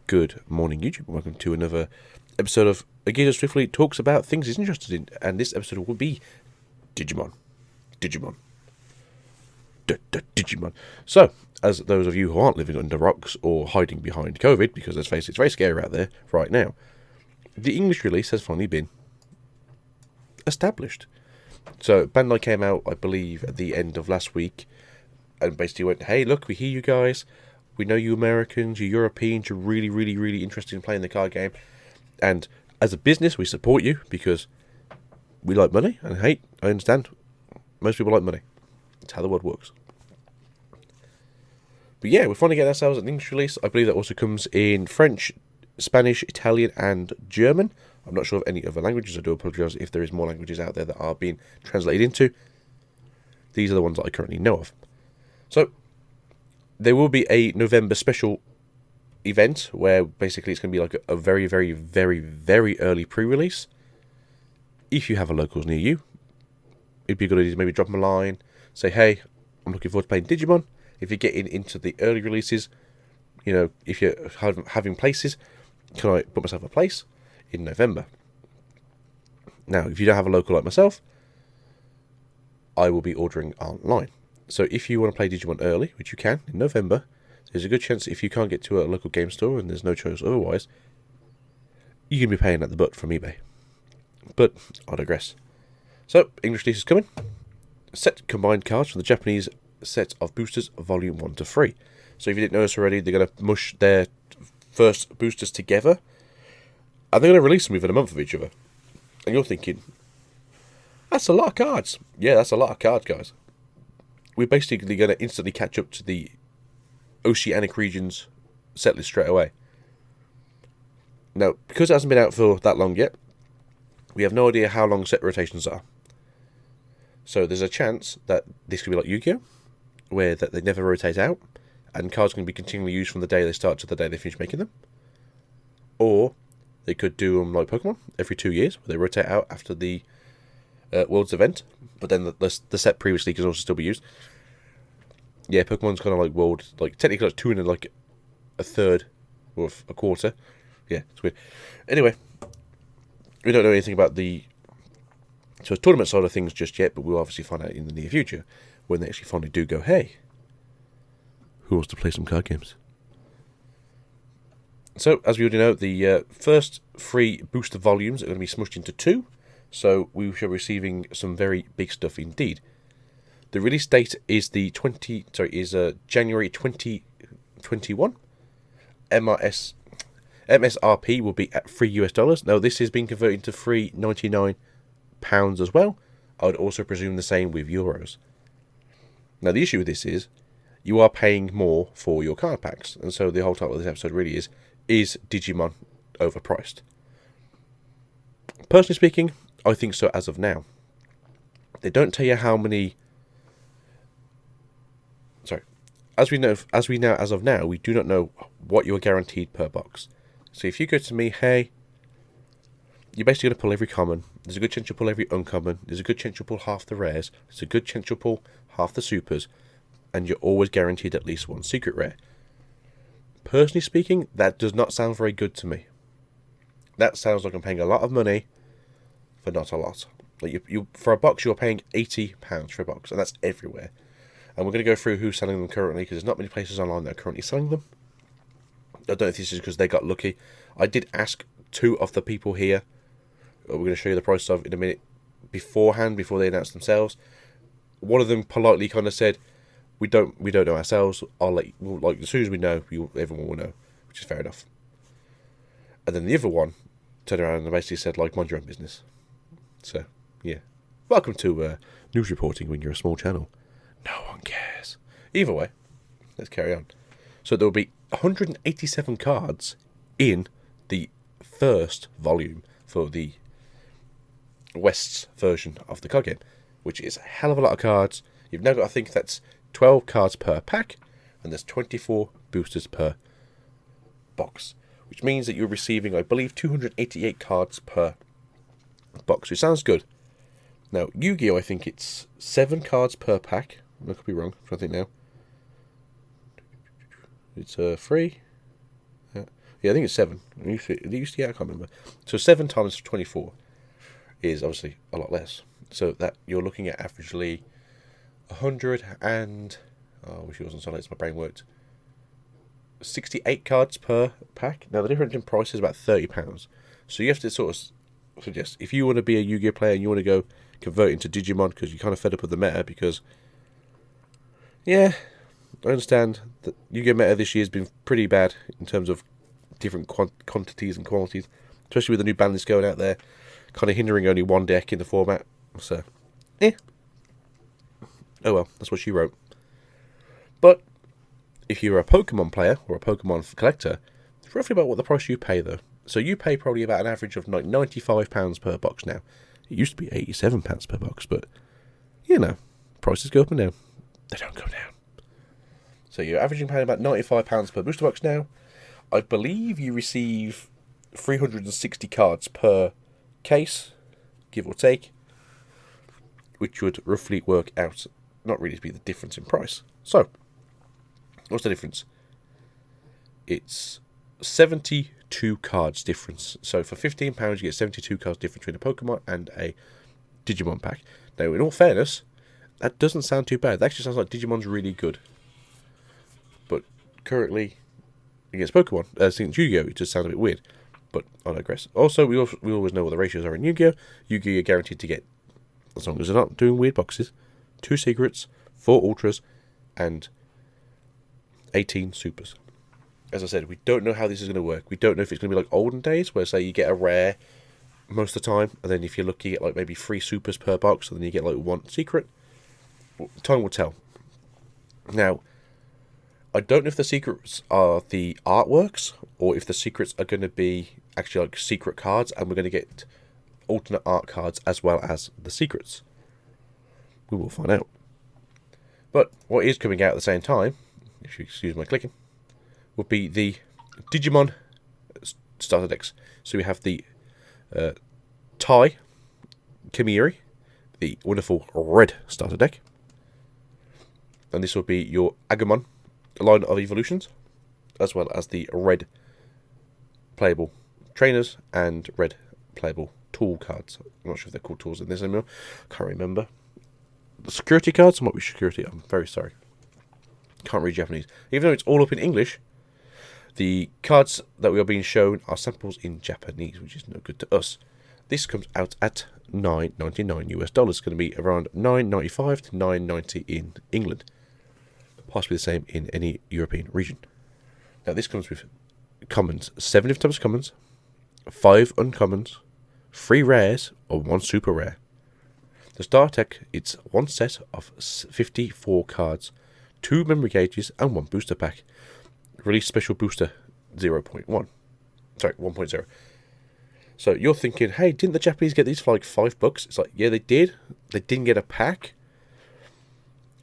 Good morning, YouTube. Welcome to another episode of Again Swiftly talks about things he's interested in, and this episode will be Digimon. Digimon. So, as those of you who aren't living under rocks or hiding behind COVID, because let's face it, it's very scary out there right now, the English release has finally been established. So, Bandai came out, I believe, at the end of last week, and basically went, hey, look, we hear you guys. We know you Americans, you Europeans, you're really interested in playing the card game. And as a business, we support you because we like money. And hey, I understand. Most people like money. That's how the world works. But yeah, we're finally getting ourselves an English release. I believe that also comes in French, Spanish, Italian, and German. I'm not sure of any other languages. I do apologise if there is more languages out there that are being translated into. These are the ones that I currently know of. So, there will be a November special event where basically it's going to be like a very early pre-release. If you have a locals near you, it'd be a good idea to maybe drop them a line, say, hey, I'm looking forward to playing Digimon. If you're getting into the early releases, you know, if you're having places, can I book myself a place in November? Now, if you don't have a local like myself, I will be ordering online. So if you want to play Digimon early, which you can in November, there's a good chance if you can't get to a local game store and there's no choice otherwise, you can be paying at the butt from eBay. But I digress. So English release is coming. Set combined cards from the Japanese set of boosters, volume 1 to 3. So if you didn't notice already, they're going to mush their first boosters together, and they're going to release them within a month of each other. And you're thinking, that's a lot of cards. Yeah, that's a lot of cards, guys. We're basically going to instantly catch up to the Oceanic regions set list straight away. Now, because it hasn't been out for that long yet, we have no idea how long set rotations are. So there's a chance that this could be like Yu-Gi-Oh!, where that they never rotate out, and cards can be continually used from the day they start to the day they finish making them. Or they could do them like Pokemon, every 2 years, where they rotate out after the World's event, but then the set previously can also still be used. Yeah, Pokemon's kind of like World, like technically like 2 and like a third or a quarter. Yeah, it's weird. Anyway, we don't know anything about the tournament side of things just yet, but we'll obviously find out in the near future when they actually finally do go, hey, who wants to play some card games? So, as we already know, the first 3 booster volumes are going to be smushed into 2. So we shall be receiving some very big stuff indeed. The release date is January 2021. MSRP will be at $3 US. Now this is being converted to £3.99 as well. I would also presume the same with euros. Now the issue with this is you are paying more for your card packs, and so the whole title of this episode really is Digimon overpriced? Personally speaking, I think so as of now. They don't tell you how many. Sorry, as we know as of now, we do not know what you're guaranteed per box. So if you go to me, hey, you're basically going to pull every common. There's a good chance you'll pull every uncommon. There's a good chance you'll pull half the rares. There's a good chance you'll pull half the supers, and you're always guaranteed at least one secret rare. Personally speaking, that does not sound very good to me. That sounds like I'm paying a lot of money for not a lot. Like you for a box, you're paying £80 for a box, and that's everywhere. And we're going to go through who's selling them currently, because there's not many places online that are currently selling them. I don't know if this is because they got lucky. I did ask 2 of the people here, we're going to show you the price of in a minute, beforehand, before they announced themselves. One of them politely kind of said, we don't know ourselves. Like as soon as we know, everyone will know, which is fair enough. And then the other one turned around and basically said, like, mind your own business. So, yeah. Welcome to news reporting when you're a small channel. No one cares. Either way, let's carry on. So there will be 187 cards in the first volume for the West's version of the card game, which is a hell of a lot of cards. You've now got to think that's 12 cards per pack, and there's 24 boosters per box, which means that you're receiving, I believe, 288 cards per box, which sounds good. Now, Yu-Gi-Oh! I think it's 7 cards per pack. I could be wrong, I'm trying to think now. It's 3, Yeah, I think it's 7. Yeah, I can't remember. So 7 times 24 is obviously a lot less. So that you're looking at averagely 100 and... Oh, I wish it wasn't so late, my brain worked. 68 cards per pack. Now, the difference in price is about £30. So you have to sort of suggest, if you want to be a Yu-Gi-Oh player and you want to go convert into Digimon because you're kind of fed up with the meta, because, yeah, I understand that Yu-Gi-Oh meta this year has been pretty bad in terms of different quantities and qualities, especially with the new ban list going out there, kind of hindering only one deck in the format. So, oh well, that's what she wrote. But if you're a Pokemon player or a Pokemon collector, it's roughly about what the price you pay, though. So you pay probably about an average of like £95 per box now. It used to be £87 per box, but, you know, prices go up and down. They don't go down. So you're averaging paying about £95 per booster box now. I believe you receive 360 cards per case, give or take, which would roughly work out not really to be the difference in price. So, what's the difference? It's 72 cards difference. So for £15 you get 72 cards difference between a Pokemon and a Digimon pack. Now, in all fairness, that doesn't sound too bad. That actually sounds like Digimon's really good. But currently, against Pokemon, against Yu-Gi-Oh, it just sounds a bit weird. But I digress. Also, we always know what the ratios are in Yu-Gi-Oh. Yu-Gi-Oh are guaranteed to get, as long as they're not doing weird boxes, 2 secrets, 4 ultras, and 18 supers. As I said, we don't know how this is going to work. We don't know if it's going to be like olden days, where say you get a rare most of the time, and then if you're lucky, you get like maybe 3 supers per box, and then you get like 1 secret. Well, time will tell. Now, I don't know if the secrets are the artworks, or if the secrets are going to be actually like secret cards, and we're going to get alternate art cards as well as the secrets. We will find out. But what is coming out at the same time, if you excuse my clicking, would be the Digimon starter decks. So we have the Tai Kimiri, the wonderful red starter deck. And this will be your Agumon line of evolutions, as well as the red playable trainers and red playable tool cards. I'm not sure if they're called tools in this anymore. Can't remember. The security cards might be security. I'm very sorry. Can't read Japanese. Even though it's all up in English, the cards that we are being shown are samples in Japanese, which is no good to us. This comes out at $9.99 US. It's going to be around $9.95 to $9.90 in England. Possibly the same in any European region. Now this comes with commons, 7 different types of commons, 5 uncommons, 3 rares, or 1 super rare. The starter deck, it's 1 set of 54 cards, 2 memory gauges, and 1 booster pack. Release special booster 0.1. Sorry, 1.0. So you're thinking, hey, didn't the Japanese get these for like $5? It's like, yeah, they did. They didn't get a pack.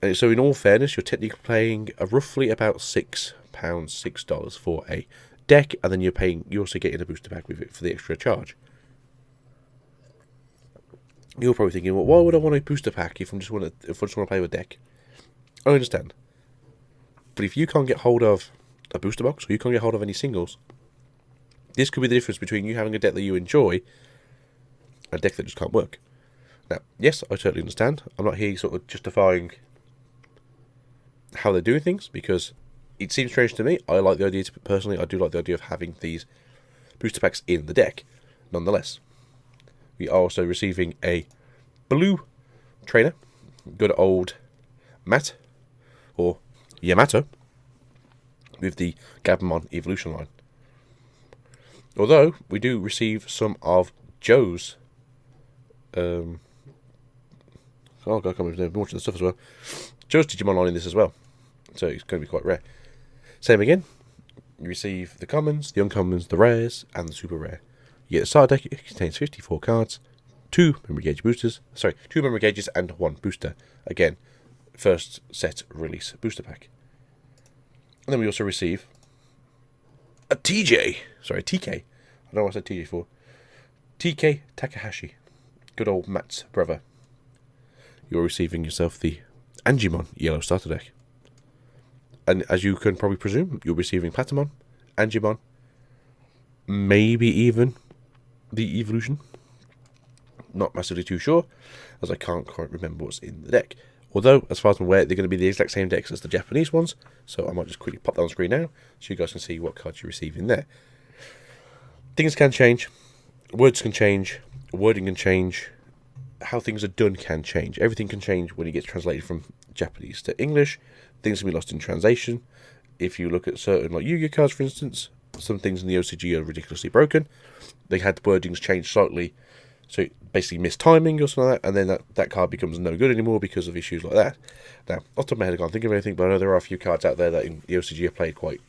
And so in all fairness, you're technically paying roughly about £6, $6 for a deck, and then you're also getting a booster pack with it for the extra charge. You're probably thinking, well, why would I want a booster pack if I just want to play with a deck? I understand. But if you can't get hold of a booster box, or you can't get hold of any singles, this could be the difference between you having a deck that you enjoy and a deck that just can't work. Now, yes, I totally understand. I'm not here sort of justifying how they're doing things, because it seems strange to me. I like the idea, personally, I do like the idea of having these booster packs in the deck, nonetheless. We are also receiving a blue trainer, good old Matt, or Yamato, with the Gabumon evolution line. Although, we do receive some of Joe's, oh god, I can't remember much of the stuff as well. Joe's Digimon line in this as well, so it's going to be quite rare. Same again, you receive the commons, the uncommons, the rares, and the super rare. You get the starter deck. It contains 54 cards, 2 memory gauge boosters, 2 memory gauges and 1 booster. Again, first set release booster pack. And then we also receive a TK. I don't know what I said TJ for. TK Takahashi, good old Matt's brother. You're receiving yourself the Angimon yellow starter deck. And as you can probably presume, you're receiving Patamon, Angimon, maybe even the evolution. Not massively too sure, as I can't quite remember what's in the deck. Although, as far as I'm aware, they're going to be the exact same decks as the Japanese ones, so I might just quickly pop that on screen now, so you guys can see what cards you receive in there. Things can change, words can change, wording can change, how things are done can change. Everything can change when it gets translated from Japanese to English. Things can be lost in translation. If you look at certain, like Yu-Gi-Oh cards, for instance, some things in the OCG are ridiculously broken. They had the wordings changed slightly, so it basically missed timing or something like that, and then that card becomes no good anymore because of issues like that. Now, off the top of my head, I can't think of anything, but I know there are a few cards out there that in the OCG are played quite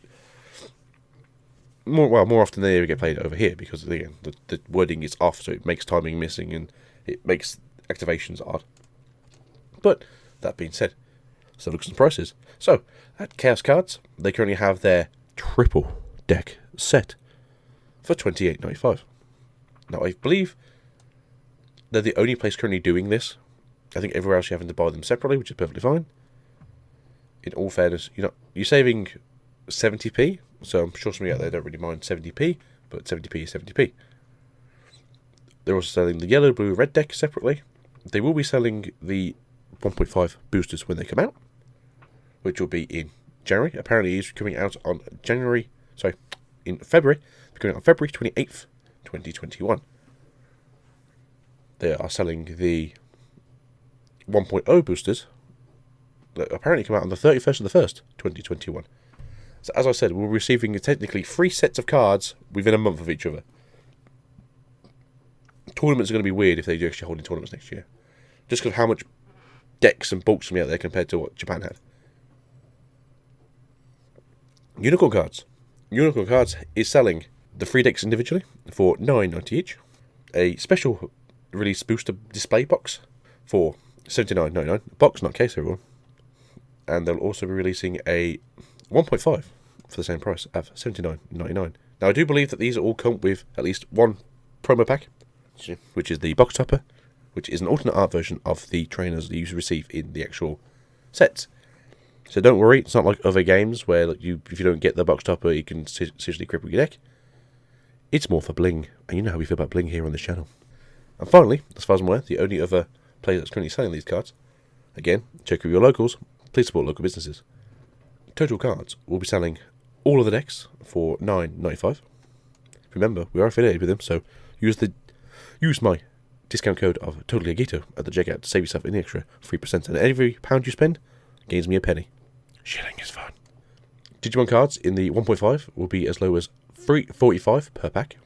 more often than they ever get played over here, because again, the wording is off, so it makes timing missing and it makes activations odd. But that being said, so look at some prices. So at Chaos Cards, they currently have their triple deck set for $28.95. Now I believe they're the only place currently doing this. I think everywhere else you're having to buy them separately, which is perfectly fine. In all fairness, you're saving 70p, so I'm sure some of you out there don't really mind 70p, but 70p is 70p. They're also selling the yellow, blue, red deck separately. They will be selling the 1.5 boosters when they come out, which will be in January. Apparently, it's coming out on in February. It's coming out on February 28th, 2021. They are selling the 1.0 boosters that apparently come out on the 31st of the 1st, 2021. So as I said, we're receiving technically 3 sets of cards within a month of each other. Tournaments are going to be weird if they do actually hold in tournaments next year. Just because of how much decks and bulks from out there compared to what Japan had. Unicorn Cards. Unicorn Cards is selling the 3 decks individually for $9.90 each. A special release booster display box for $79.99. Box, not case, everyone. And they'll also be releasing a 1.5 for the same price of $79.99. Now, I do believe that these all come with at least one promo pack, which is the box topper, which is an alternate art version of the trainers that you receive in the actual sets. So don't worry, it's not like other games where if you don't get the box topper, you can seriously cripple your deck. It's more for bling, and you know how we feel about bling here on this channel. And finally, as far as I'm aware, the only other player that's currently selling these cards, again, check with your locals, please support local businesses. Total Cards will be selling all of the decks for $9.95. Remember, we are affiliated with them, so use my discount code of TotallyAgito at the checkout to save yourself an extra 3%, and every pound you spend gains me a penny. Shilling is fun. Digimon cards in the 1.5 will be as low as $3.45 per pack,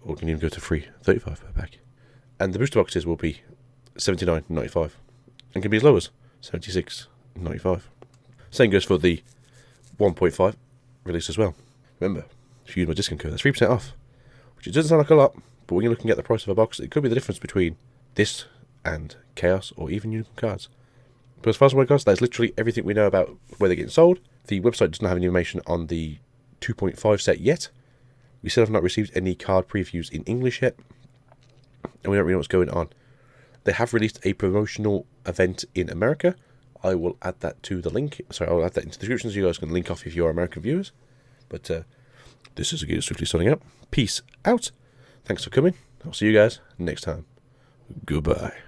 or can even go to $3.35 per pack. And the booster boxes will be $79.95 and can be as low as $76.95. Same goes for the 1.5 release as well. Remember, if you use my discount code, that's 3% off, which it doesn't sound like a lot, but when you're looking at the price of a box, it could be the difference between this and Chaos or even Unicorn Cards. But as far as my cards, that's literally everything we know about where they're getting sold. The website does not have any information on the 2.5 set yet. We still have not received any card previews in English yet, and we don't really know what's going on. They have released a promotional event in America. I will add that to the link. Sorry, I'll add that into the description so you guys can link off if you're American viewers. But this is Agito Strictly signing out. Peace out. Thanks for coming. I'll see you guys next time. Goodbye.